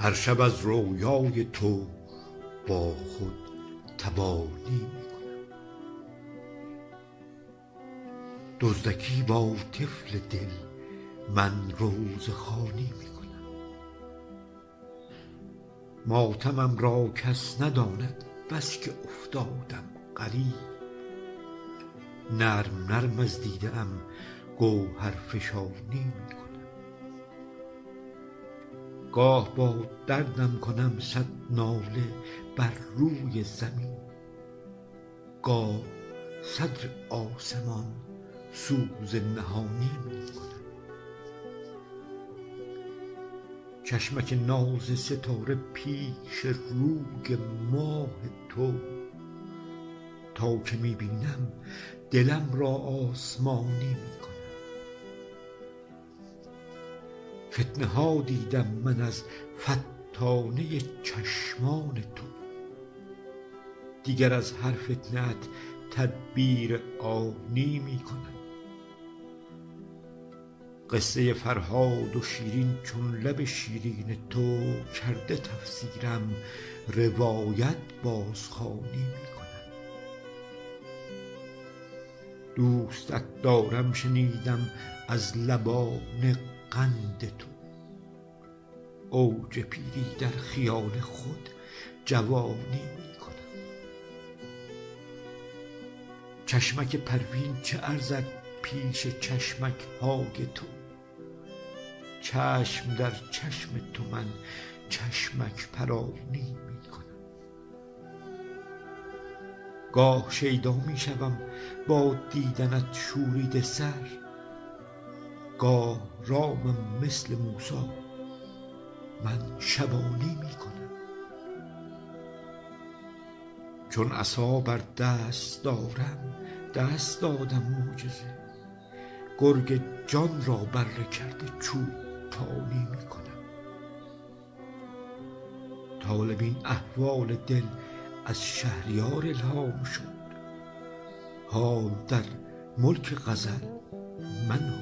هر شب از رویای تو با خود تبانی میکنم. دزدکی با طفل دل من روزخوانی میکنم. ماتمم را کس نداند بس که افتادم غریب. نرم نرم از دیده ام گوهر فشانی میکنم. گاه با دردم کنم صد ناله بر روی زمین. گاه صدر آسمان سوز نهانی میکنم. چشمک ناز ستاره پیش روی ماه تو. تا که میبینم دلم را آسمانی میکنم. فتنه ها دیدم من از فتانه چشمان تو. دیگر از هر فتنه‌ات تدبیر آنی میکنم. قصه فرهاد و شیرین چون لب شیرین تو کرده تفسیرم روایت بازخوانی میکنم. دوستت دارم شنیدم از لبان قند تو. اوج پیری در خیال خود جوانی میکنم. چشمک پروین چه ارزد پیش چشمک های تو. چشم در چشم تو من چشمک پرانی میکنم. گاه شیدا میشوم با دیدنت شوریده سر. گاه رامم مثل موسی من شبانی میکنم. چون عصا بر دست دارم دست دادم معجزه. گرگ جان را بره کرده چوب تانی میکنم. طالب این احوال دل از شهریار الهام شد. حال در ملک غزل من